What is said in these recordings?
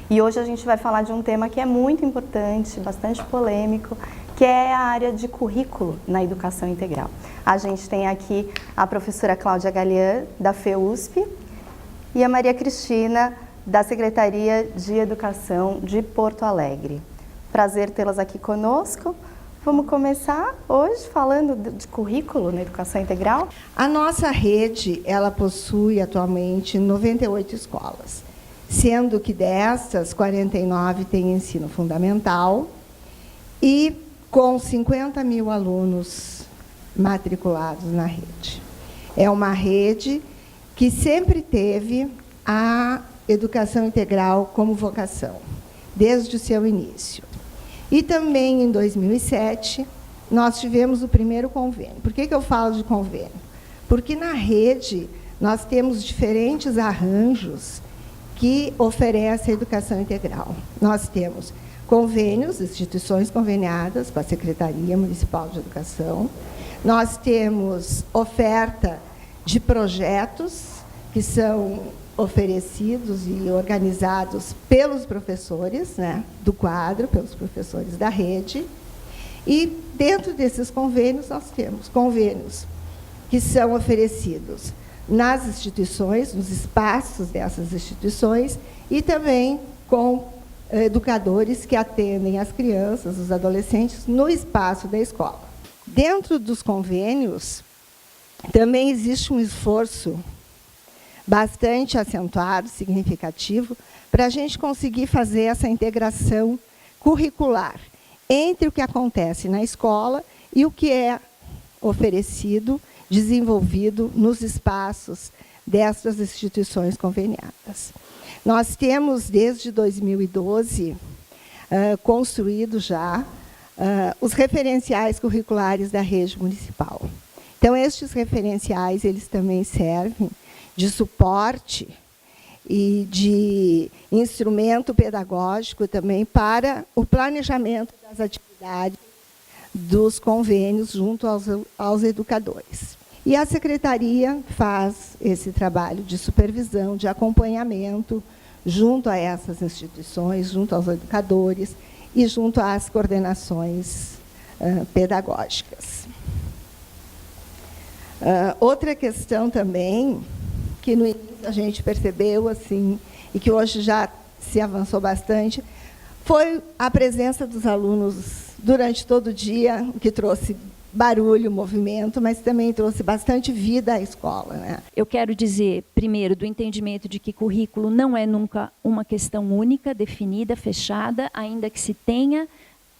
E hoje a gente vai falar de um tema que é muito importante, bastante polêmico, que é a área de currículo na educação integral. A gente tem aqui a professora Cláudia Galian, da FEUSP, e a Maria Cristina, da Secretaria de Educação de Porto Alegre. Prazer tê-las aqui conosco. Vamos começar hoje falando de currículo na educação integral? A nossa rede, ela possui atualmente 98 escolas, sendo que dessas, 49 têm ensino fundamental e com 50 mil alunos matriculados na rede. É uma rede que sempre teve a educação integral como vocação, desde o seu início. E também, em 2007, nós tivemos o primeiro convênio. Por que eu falo de convênio? Porque na rede nós temos diferentes arranjos que oferecem a educação integral. Nós temos convênios, instituições conveniadas com a Secretaria Municipal de Educação. Nós temos oferta de projetos que são oferecidos e organizados pelos professores, né, do quadro, pelos professores da rede. E, dentro desses convênios, nós temos convênios que são oferecidos nas instituições, nos espaços dessas instituições, e também com educadores que atendem as crianças, os adolescentes, no espaço da escola. Dentro dos convênios, também existe um esforço bastante acentuado, significativo, para a gente conseguir fazer essa integração curricular entre o que acontece na escola e o que é oferecido, desenvolvido nos espaços dessas instituições conveniadas. Nós temos, desde 2012, construído já os referenciais curriculares da rede municipal. Então, estes referenciais, eles também servem de suporte e de instrumento pedagógico também para o planejamento das atividades dos convênios junto aos educadores. E a Secretaria faz esse trabalho de supervisão, de acompanhamento junto a essas instituições, junto aos educadores e junto às coordenações pedagógicas. Outra questão também, que no início a gente percebeu, assim, e que hoje já se avançou bastante, foi a presença dos alunos durante todo o dia, o que trouxe barulho, movimento, mas também trouxe bastante vida à escola, né? Eu quero dizer, primeiro, do entendimento de que currículo não é nunca uma questão única, definida, fechada, ainda que se tenha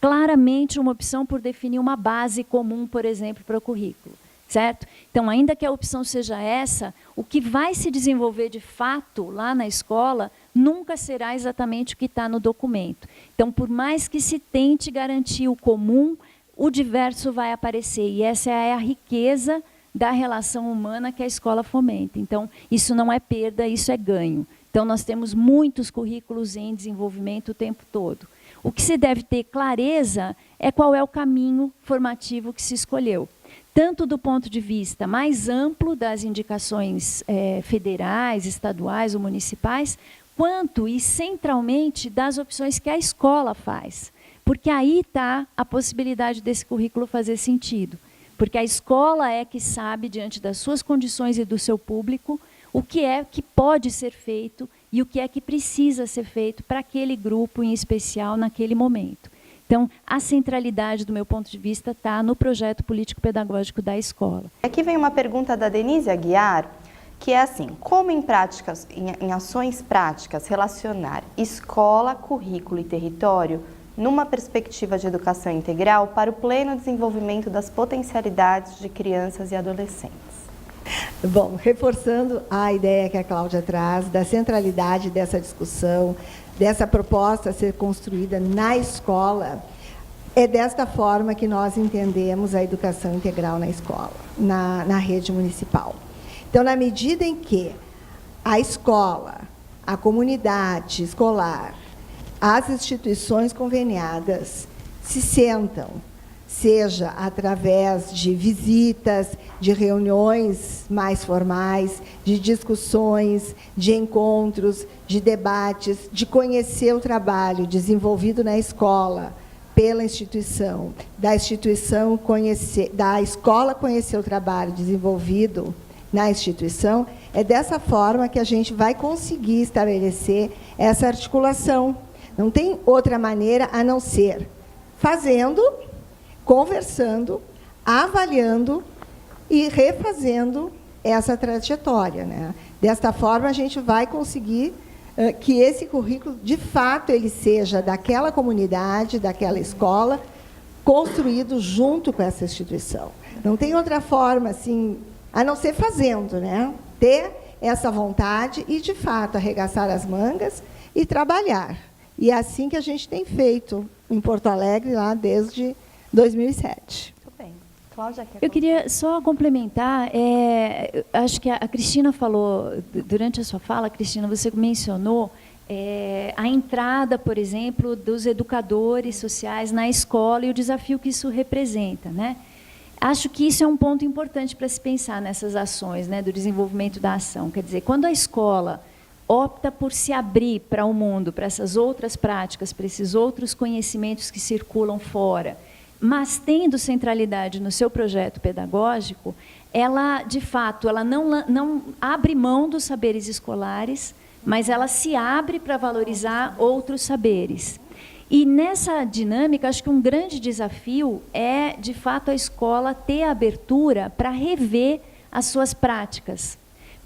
claramente uma opção por definir uma base comum, por exemplo, para o currículo. Certo? Então, ainda que a opção seja essa, o que vai se desenvolver de fato lá na escola nunca será exatamente o que está no documento. Então, por mais que se tente garantir o comum, o diverso vai aparecer. E essa é a riqueza da relação humana que a escola fomenta. Então, isso não é perda, isso é ganho. Então, nós temos muitos currículos em desenvolvimento o tempo todo. O que se deve ter clareza é qual é o caminho formativo que se escolheu, tanto do ponto de vista mais amplo das indicações federais, estaduais ou municipais, quanto e centralmente das opções que a escola faz. Porque aí está a possibilidade desse currículo fazer sentido. Porque a escola é que sabe, diante das suas condições e do seu público, o que é que pode ser feito e o que é que precisa ser feito para aquele grupo em especial naquele momento. Então, a centralidade, do meu ponto de vista, está no projeto político-pedagógico da escola. Aqui vem uma pergunta da Denise Aguiar, que é assim: como em ações práticas, relacionar escola, currículo e território numa perspectiva de educação integral para o pleno desenvolvimento das potencialidades de crianças e adolescentes? Bom, reforçando a ideia que a Cláudia traz, da centralidade dessa discussão, dessa proposta a ser construída na escola, é desta forma que nós entendemos a educação integral na escola, na rede municipal. Então, na medida em que a escola, a comunidade escolar, as instituições conveniadas se sentam seja através de visitas, de reuniões mais formais, de discussões, de encontros, de debates, de conhecer o trabalho desenvolvido na escola pela instituição, da escola conhecer o trabalho desenvolvido na instituição. É dessa forma que a gente vai conseguir estabelecer essa articulação. Não tem outra maneira a não ser fazendo, conversando, avaliando e refazendo essa trajetória, né? Desta forma, a gente vai conseguir que esse currículo, de fato, ele seja daquela comunidade, daquela escola, construído junto com essa instituição. Não tem outra forma, assim, a não ser fazendo, né? Ter essa vontade e, de fato, arregaçar as mangas e trabalhar. E é assim que a gente tem feito em Porto Alegre, lá desde 2007. Muito bem. Cláudia, Eu queria só complementar, acho que a Cristina falou, durante a sua fala, Cristina, você mencionou a entrada, por exemplo, dos educadores sociais na escola e o desafio que isso representa, né? Acho que isso é um ponto importante para se pensar nessas ações, né, do desenvolvimento da ação. Quer dizer, quando a escola opta por se abrir para o mundo, para essas outras práticas, para esses outros conhecimentos que circulam fora, mas tendo centralidade no seu projeto pedagógico, ela, de fato, ela não abre mão dos saberes escolares, mas ela se abre para valorizar outros saberes. E nessa dinâmica, acho que um grande desafio é, de fato, a escola ter a abertura para rever as suas práticas.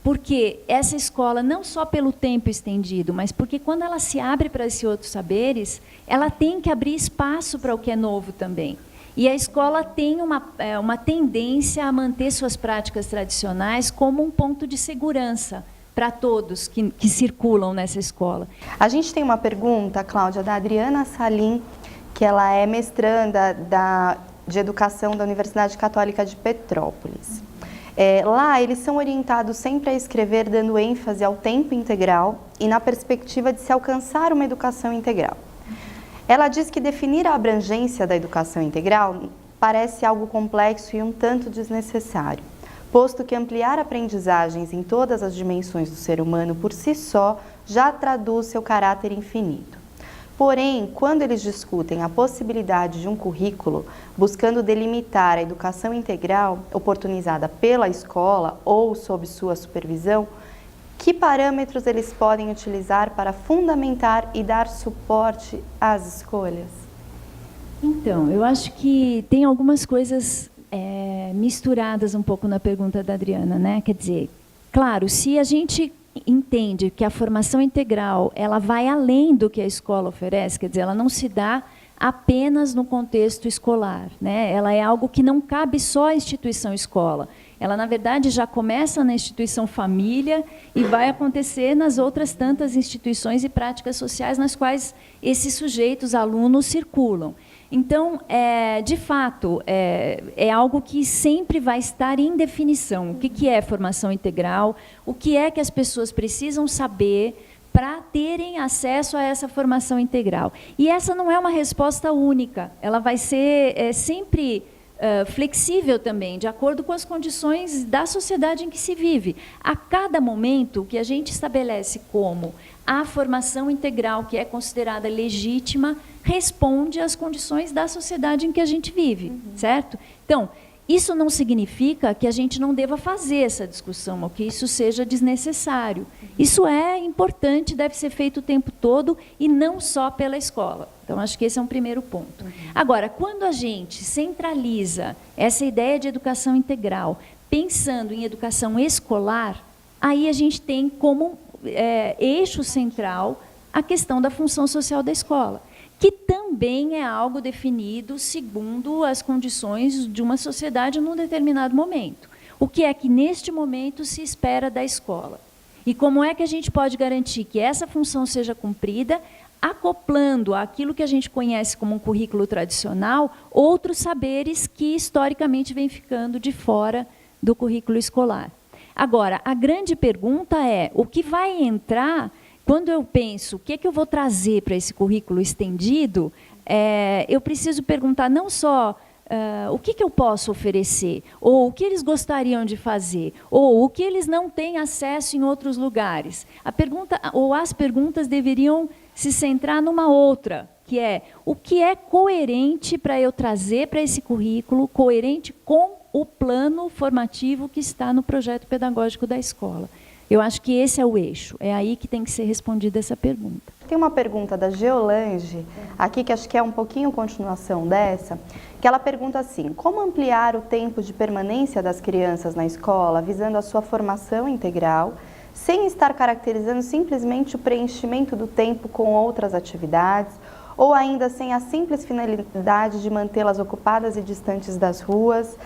Porque essa escola, não só pelo tempo estendido, mas porque quando ela se abre para esses outros saberes, ela tem que abrir espaço para o que é novo também. E a escola tem uma tendência a manter suas práticas tradicionais como um ponto de segurança para todos que circulam nessa escola. A gente tem uma pergunta, Cláudia, da Adriana Salim, que ela é mestranda de Educação da Universidade Católica de Petrópolis. Lá, eles são orientados sempre a escrever dando ênfase ao tempo integral e na perspectiva de se alcançar uma educação integral. Ela diz que definir a abrangência da educação integral parece algo complexo e um tanto desnecessário, posto que ampliar aprendizagens em todas as dimensões do ser humano por si só já traduz seu caráter infinito. Porém, quando eles discutem a possibilidade de um currículo buscando delimitar a educação integral oportunizada pela escola ou sob sua supervisão, que parâmetros eles podem utilizar para fundamentar e dar suporte às escolhas? Então, eu acho que tem algumas coisas misturadas um pouco na pergunta da Adriana, né? Quer dizer, claro, se a gente entende que a formação integral ela vai além do que a escola oferece, quer dizer, ela não se dá apenas no contexto escolar, né? Ela é algo que não cabe só à instituição escola. Ela, na verdade, já começa na instituição família e vai acontecer nas outras tantas instituições e práticas sociais nas quais esses sujeitos, alunos, circulam. Então, de fato, é algo que sempre vai estar em definição. O que é formação integral? O que é que as pessoas precisam saber para terem acesso a essa formação integral? E essa não é uma resposta única. Ela vai ser sempre flexível também, de acordo com as condições da sociedade em que se vive. A cada momento, o que a gente estabelece como a formação integral, que é considerada legítima, responde às condições da sociedade em que a gente vive, certo? Então, isso não significa que a gente não deva fazer essa discussão, ou que isso seja desnecessário. Isso é importante, deve ser feito o tempo todo, e não só pela escola. Então, acho que esse é um primeiro ponto. Agora, quando a gente centraliza essa ideia de educação integral, pensando em educação escolar, aí a gente tem como eixo central a questão da função social da escola, que também é algo definido segundo as condições de uma sociedade num determinado momento. O que é que, neste momento, se espera da escola? E como é que a gente pode garantir que essa função seja cumprida, acoplando àquilo que a gente conhece como um currículo tradicional, outros saberes que, historicamente, vêm ficando de fora do currículo escolar. Agora, a grande pergunta é, o que vai entrar... Quando eu penso, o que é que eu vou trazer para esse currículo estendido, eu preciso perguntar não só o que eu posso oferecer? Ou o que eles gostariam de fazer? Ou o que eles não têm acesso em outros lugares? A pergunta, ou as perguntas deveriam se centrar numa outra, que é o que é coerente para eu trazer para esse currículo, coerente com o plano formativo que está no projeto pedagógico da escola. Eu acho que esse é o eixo, é aí que tem que ser respondida essa pergunta. Tem uma pergunta da Geolange, aqui que acho que é um pouquinho continuação dessa, que ela pergunta assim: como ampliar o tempo de permanência das crianças na escola, visando a sua formação integral, sem estar caracterizando simplesmente o preenchimento do tempo com outras atividades, ou ainda sem a simples finalidade de mantê-las ocupadas e distantes das ruas?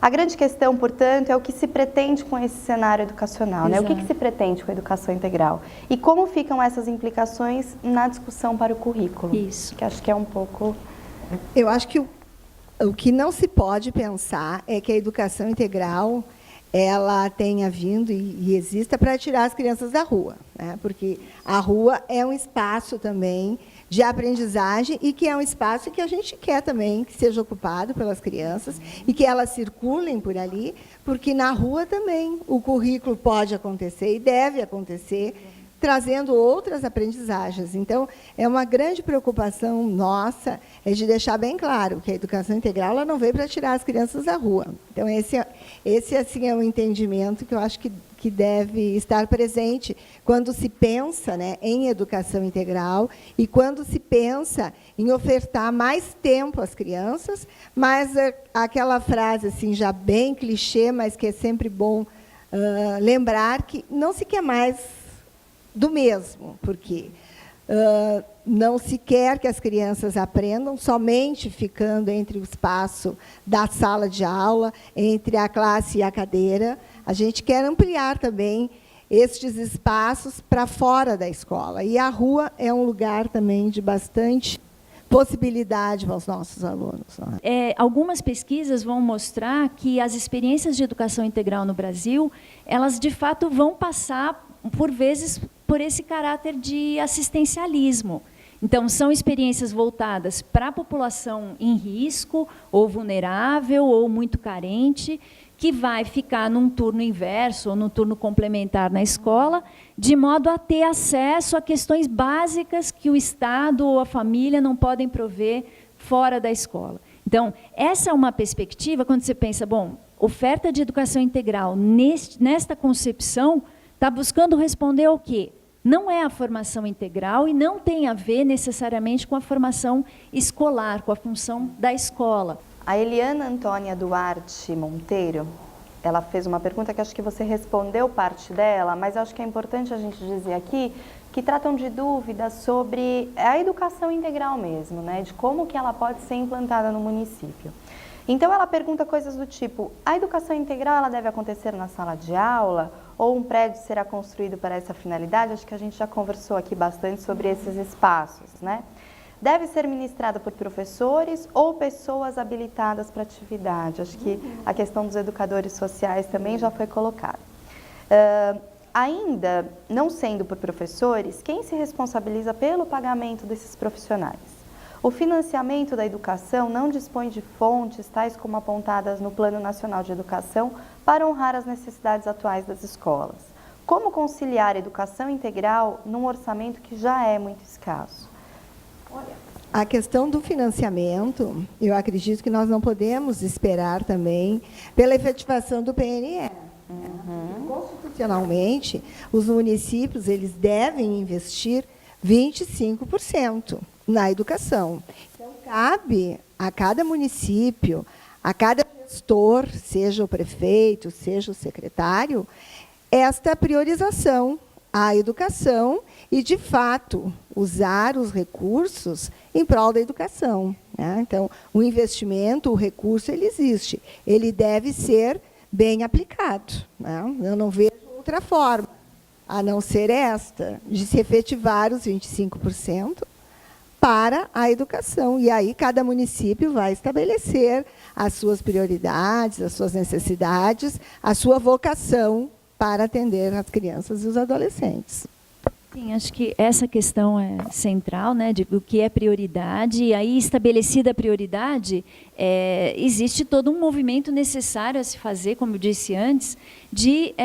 A grande questão, portanto, é o que se pretende com esse cenário educacional, né? O que se pretende com a educação integral? E como ficam essas implicações na discussão para o currículo? Isso. Que acho que é um pouco... Eu acho que o que não se pode pensar é que a educação integral ela tenha vindo e exista para tirar as crianças da rua, né? Porque a rua é um espaço também de aprendizagem e que é um espaço que a gente quer também que seja ocupado pelas crianças e que elas circulem por ali, porque na rua também o currículo pode acontecer e deve acontecer, trazendo outras aprendizagens. Então, é uma grande preocupação nossa de deixar bem claro que a educação integral ela não veio para tirar as crianças da rua. Então, esse assim, é um entendimento que eu acho que deve estar presente quando se pensa, né, em educação integral e quando se pensa em ofertar mais tempo às crianças, mas aquela frase assim, já bem clichê, mas que é sempre bom lembrar que não se quer mais do mesmo, porque não se quer que as crianças aprendam somente ficando entre o espaço da sala de aula, entre a classe e a cadeira. A gente quer ampliar também estes espaços para fora da escola. E a rua é um lugar também de bastante possibilidade para os nossos alunos. Algumas pesquisas vão mostrar que as experiências de educação integral no Brasil, elas, de fato, vão passar, por vezes, por esse caráter de assistencialismo. Então, são experiências voltadas para a população em risco, ou vulnerável, ou muito carente, que vai ficar num turno inverso ou num turno complementar na escola, de modo a ter acesso a questões básicas que o Estado ou a família não podem prover fora da escola. Então, essa é uma perspectiva, quando você pensa, bom, oferta de educação integral nesta concepção está buscando responder ao quê? Não é a formação integral e não tem a ver necessariamente com a formação escolar, com a função da escola. A Eliana Antônia Duarte Monteiro, ela fez uma pergunta que acho que você respondeu parte dela, mas acho que é importante a gente dizer aqui que tratam de dúvidas sobre a educação integral mesmo, né? De como que ela pode ser implantada no município. Então, ela pergunta coisas do tipo: a educação integral ela deve acontecer na sala de aula ou um prédio será construído para essa finalidade? Acho que a gente já conversou aqui bastante sobre esses espaços, né? Deve ser ministrada por professores ou pessoas habilitadas para a atividade? Acho que a questão dos educadores sociais também já foi colocada. Ainda não sendo por professores, quem se responsabiliza pelo pagamento desses profissionais? O financiamento da educação não dispõe de fontes tais como apontadas no Plano Nacional de Educação para honrar as necessidades atuais das escolas. Como conciliar a educação integral num orçamento que já é muito escasso? A questão do financiamento, eu acredito que nós não podemos esperar também pela efetivação do PNE. Constitucionalmente, os municípios eles devem investir 25% na educação. Então, cabe a cada município, a cada gestor, seja o prefeito, seja o secretário, esta priorização à educação e, de fato, usar os recursos em prol da educação, né? Então, o investimento, o recurso, ele existe. Ele deve ser bem aplicado, né? Eu não vejo outra forma, a não ser esta, de se efetivar os 25% para a educação. E aí cada município vai estabelecer as suas prioridades, as suas necessidades, a sua vocação para atender as crianças e os adolescentes. Sim, acho que essa questão é central, né, de o que é prioridade. E aí, estabelecida a prioridade, existe todo um movimento necessário a se fazer, como eu disse antes, de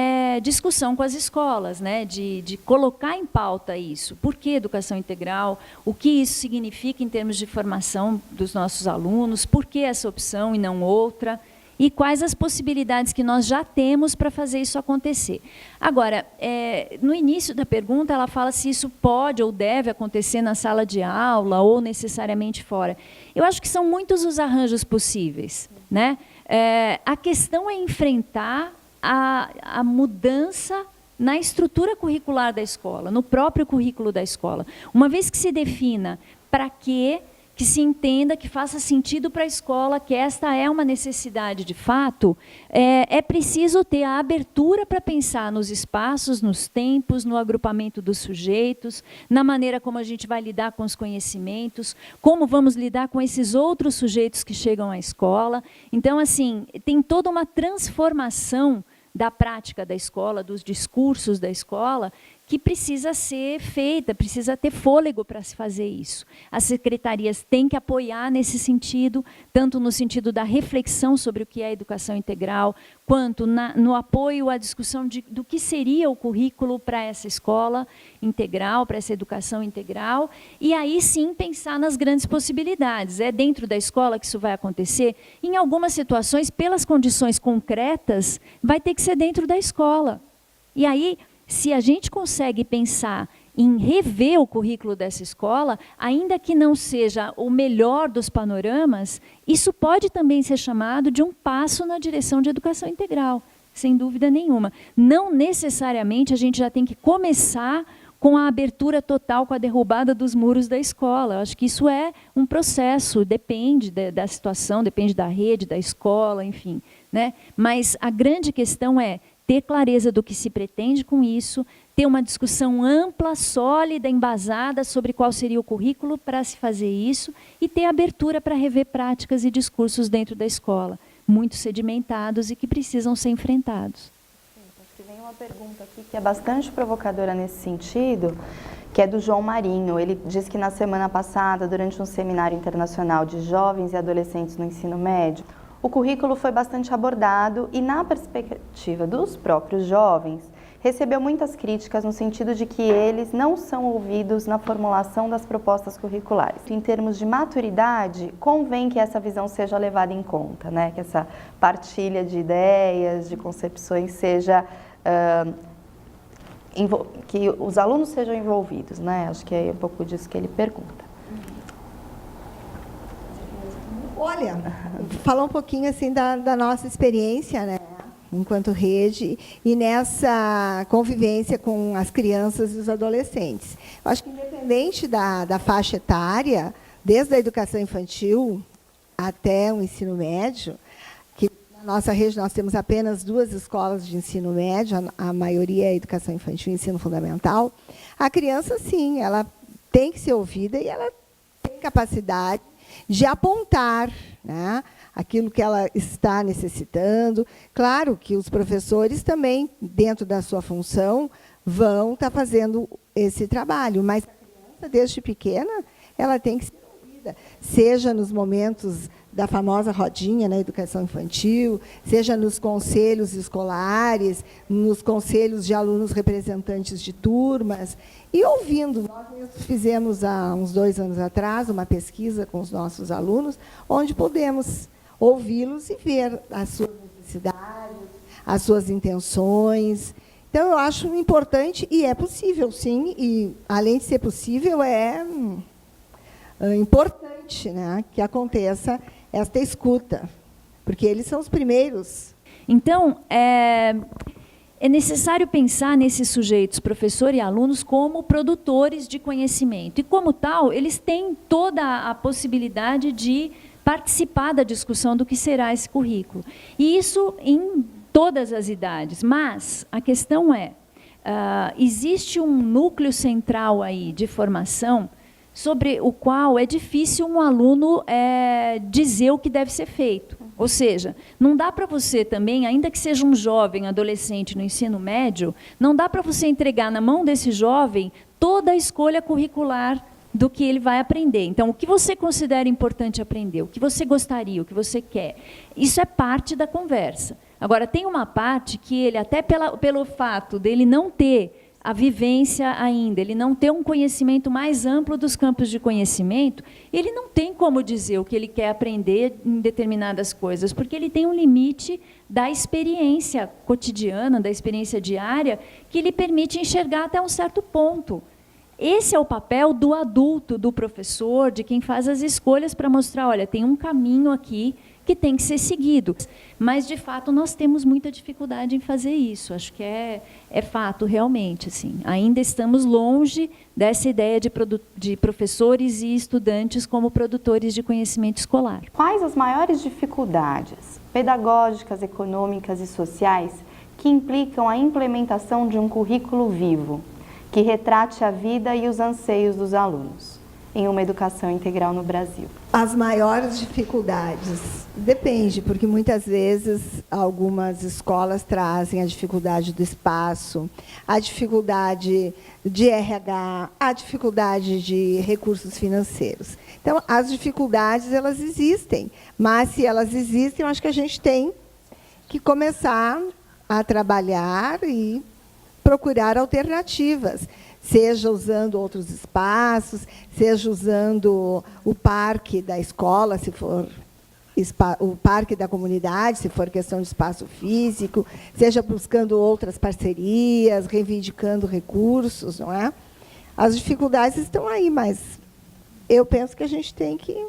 discussão com as escolas, né, de colocar em pauta isso. Por que educação integral? O que isso significa em termos de formação dos nossos alunos? Por que essa opção e não outra? E quais as possibilidades que nós já temos para fazer isso acontecer. Agora, no início da pergunta, ela fala se isso pode ou deve acontecer na sala de aula ou necessariamente fora. Eu acho que são muitos os arranjos possíveis, né? A questão é enfrentar a mudança na estrutura curricular da escola, no próprio currículo da escola. Uma vez que se defina para quê, que se entenda, que faça sentido para a escola, que esta é uma necessidade de fato, é preciso ter a abertura para pensar nos espaços, nos tempos, no agrupamento dos sujeitos, na maneira como a gente vai lidar com os conhecimentos, como vamos lidar com esses outros sujeitos que chegam à escola. Então, assim, tem toda uma transformação da prática da escola, dos discursos da escola, que precisa ser feita, precisa ter fôlego para se fazer isso. As secretarias têm que apoiar nesse sentido, tanto no sentido da reflexão sobre o que é educação integral, quanto no apoio à discussão do que seria o currículo para essa escola integral, para essa educação integral, e aí sim pensar nas grandes possibilidades. É dentro da escola que isso vai acontecer? Em algumas situações, pelas condições concretas, vai ter que ser dentro da escola. E aí, se a gente consegue pensar em rever o currículo dessa escola, ainda que não seja o melhor dos panoramas, isso pode também ser chamado de um passo na direção de educação integral, sem dúvida nenhuma. Não necessariamente a gente já tem que começar com a abertura total, com a derrubada dos muros da escola. Eu acho que isso é um processo, depende da situação, depende da rede, da escola, enfim, né? Mas a grande questão é ter clareza do que se pretende com isso, ter uma discussão ampla, sólida, embasada sobre qual seria o currículo para se fazer isso e ter abertura para rever práticas e discursos dentro da escola, muito sedimentados e que precisam ser enfrentados. Acho que vem uma pergunta aqui que é bastante provocadora nesse sentido, que é do João Marinho. Ele diz que na semana passada, durante um seminário internacional de jovens e adolescentes no ensino médio, o currículo foi bastante abordado e, na perspectiva dos próprios jovens, recebeu muitas críticas no sentido de que eles não são ouvidos na formulação das propostas curriculares. Em termos de maturidade, convém que essa visão seja levada em conta, né? Que essa partilha de ideias, de concepções seja... que os alunos sejam envolvidos, né? Acho que é um pouco disso que ele pergunta. Olha, falar um pouquinho assim da nossa experiência, né, enquanto rede, e nessa convivência com as crianças e os adolescentes. Eu acho que, independente da faixa etária, desde a educação infantil até o ensino médio, que na nossa rede nós temos apenas 2 escolas de ensino médio, a maioria é educação infantil e ensino fundamental, a criança, sim, ela tem que ser ouvida e ela tem capacidade de apontar, né, aquilo que ela está necessitando. Claro que os professores também, dentro da sua função, vão estar fazendo esse trabalho, mas a criança, desde pequena, ela tem que ser ouvida, seja nos momentos da famosa rodinha na educação infantil, seja nos conselhos escolares, nos conselhos de alunos representantes de turmas, e ouvindo. Nós mesmos fizemos, há uns 2 anos atrás, uma pesquisa com os nossos alunos, onde podemos ouvi-los e ver as suas necessidades, as suas intenções. Então, eu acho importante, e é possível, sim, e, além de ser possível, é importante, né, que aconteça esta escuta, porque eles são os primeiros. Então, é necessário pensar nesses sujeitos, professor e alunos, como produtores de conhecimento. E, como tal, eles têm toda a possibilidade de participar da discussão do que será esse currículo. E isso em todas as idades. Mas a questão é, existe um núcleo central aí de formação sobre o qual é difícil um aluno dizer o que deve ser feito. Ou seja, não dá para você também, ainda que seja um jovem, adolescente no ensino médio, não dá para você entregar na mão desse jovem toda a escolha curricular do que ele vai aprender. Então, o que você considera importante aprender, o que você gostaria, o que você quer, isso é parte da conversa. Agora, tem uma parte que ele, até pelo fato dele não ter a vivência ainda, ele não ter um conhecimento mais amplo dos campos de conhecimento, ele não tem como dizer o que ele quer aprender em determinadas coisas, porque ele tem um limite da experiência cotidiana, da experiência diária, que lhe permite enxergar até um certo ponto. Esse é o papel do adulto, do professor, de quem faz as escolhas para mostrar, olha, tem um caminho aqui que tem que ser seguido. Mas, de fato, nós temos muita dificuldade em fazer isso. Acho que é fato, realmente. Assim. Ainda estamos longe dessa ideia de professores e estudantes como produtores de conhecimento escolar. Quais as maiores dificuldades pedagógicas, econômicas e sociais que implicam a implementação de um currículo vivo, que retrate a vida e os anseios dos alunos em uma educação integral no Brasil? As maiores dificuldades, depende, porque muitas vezes algumas escolas trazem a dificuldade do espaço, a dificuldade de RH, a dificuldade de recursos financeiros. Então, as dificuldades, elas existem, mas se elas existem, eu acho que a gente tem que começar a trabalhar e procurar alternativas, seja usando outros espaços, seja usando o parque da escola, se for o parque da comunidade, se for questão de espaço físico, seja buscando outras parcerias, reivindicando recursos, não é? As dificuldades estão aí, mas eu penso que a gente tem que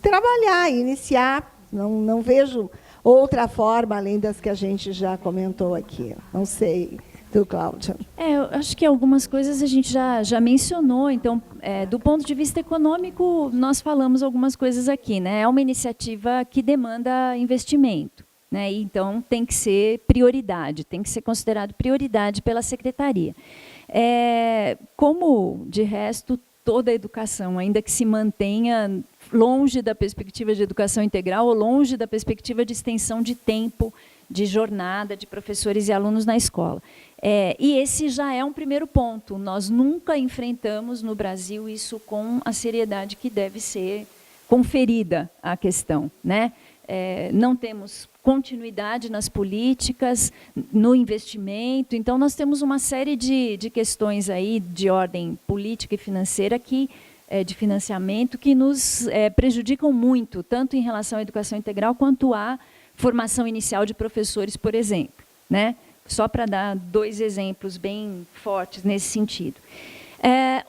trabalhar, iniciar. Não vejo outra forma, além das que a gente já comentou aqui. Não sei. Do Cláudia. Eu acho que algumas coisas a gente já mencionou. Então, do ponto de vista econômico, nós falamos algumas coisas aqui, né? É uma iniciativa que demanda investimento, né? E, então, tem que ser prioridade, tem que ser considerado prioridade pela secretaria. Como, de resto, toda a educação, ainda que se mantenha longe da perspectiva de educação integral ou longe da perspectiva de extensão de tempo, de jornada de professores e alunos na escola. E esse já é um primeiro ponto. Nós nunca enfrentamos no Brasil isso com a seriedade que deve ser conferida à questão, né? Não temos continuidade nas políticas, no investimento. Então, nós temos uma série de questões aí de ordem política e financeira de financiamento que nos prejudicam muito, tanto em relação à educação integral quanto à formação inicial de professores, por exemplo, né? Só para dar 2 exemplos bem fortes nesse sentido.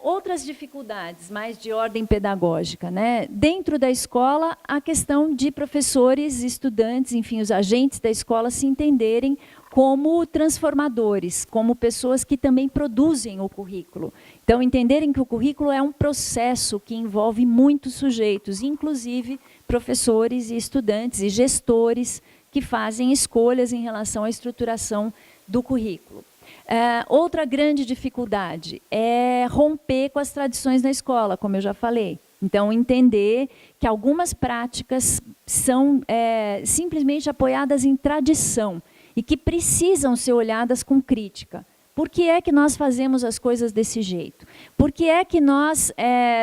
Outras dificuldades, mais de ordem pedagógica, né? Dentro da escola, a questão de professores, estudantes, enfim, os agentes da escola se entenderem como transformadores, como pessoas que também produzem o currículo. Então, entenderem que o currículo é um processo que envolve muitos sujeitos, inclusive professores e estudantes e gestores que fazem escolhas em relação à estruturação do currículo. Outra grande dificuldade é romper com as tradições da escola, como eu já falei. Então, entender que algumas práticas são simplesmente apoiadas em tradição e que precisam ser olhadas com crítica. Por que é que nós fazemos as coisas desse jeito? Por que é que nós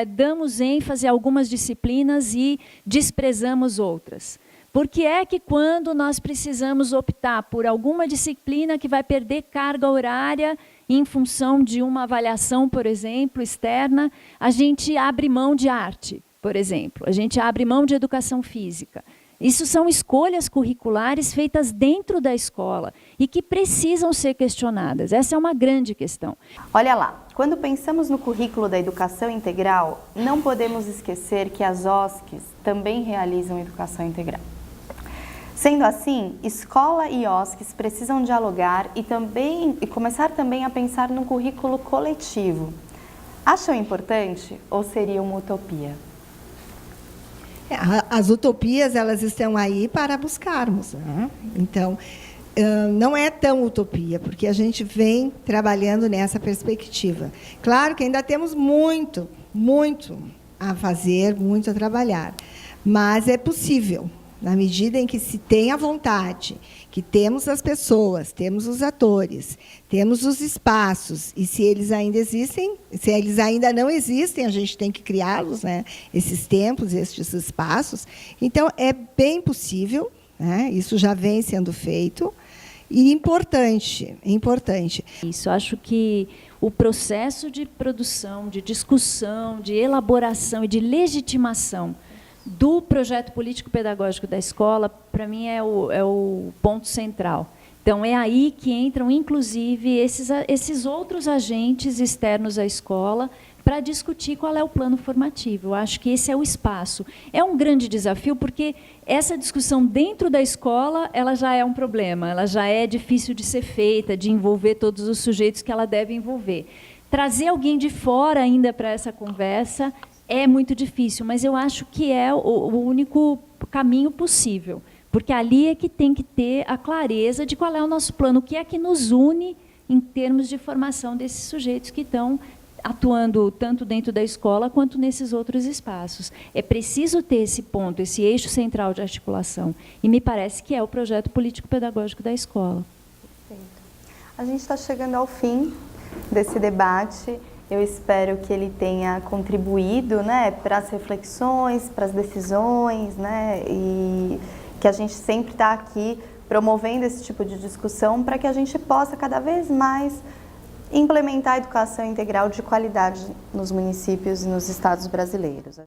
damos ênfase a algumas disciplinas e desprezamos outras? Por que é que quando nós precisamos optar por alguma disciplina que vai perder carga horária em função de uma avaliação, por exemplo, externa, a gente abre mão de arte, por exemplo, a gente abre mão de educação física? Isso são escolhas curriculares feitas dentro da escola e que precisam ser questionadas. Essa é uma grande questão. Olha lá, quando pensamos no currículo da educação integral, não podemos esquecer que as OSCs também realizam educação integral. Sendo assim, escola e OSCs precisam dialogar e começar também a pensar no currículo coletivo. Acham importante ou seria uma utopia? As utopias, elas estão aí para buscarmos, né? Então, não é tão utopia, porque a gente vem trabalhando nessa perspectiva. Claro que ainda temos muito muito a fazer, muito a trabalhar, mas é possível, na medida em que se tem a vontade, que temos as pessoas, temos os atores, temos os espaços, e se eles ainda existem, se eles ainda não existem, a gente tem que criá-los, né? Esses tempos, esses espaços. Então, é bem possível, né? Isso já vem sendo feito, e importante. Isso, acho que o processo de produção, de discussão, de elaboração e de legitimação do projeto político-pedagógico da escola, para mim, é o ponto central. Então, é aí que entram, inclusive, esses outros agentes externos à escola para discutir qual é o plano formativo. Eu acho que esse é o espaço. É um grande desafio, porque essa discussão dentro da escola ela já é um problema, ela já é difícil de ser feita, de envolver todos os sujeitos que ela deve envolver. Trazer alguém de fora ainda para essa conversa é muito difícil, mas eu acho que é o único caminho possível, porque ali é que tem que ter a clareza de qual é o nosso plano, o que é que nos une em termos de formação desses sujeitos que estão atuando tanto dentro da escola quanto nesses outros espaços. É preciso ter esse ponto, esse eixo central de articulação, e me parece que é o projeto político-pedagógico da escola. Perfeito. A gente está chegando ao fim desse debate. Eu espero que ele tenha contribuído, né, para as reflexões, para as decisões, né, e que a gente sempre está aqui promovendo esse tipo de discussão para que a gente possa cada vez mais implementar a educação integral de qualidade nos municípios e nos estados brasileiros.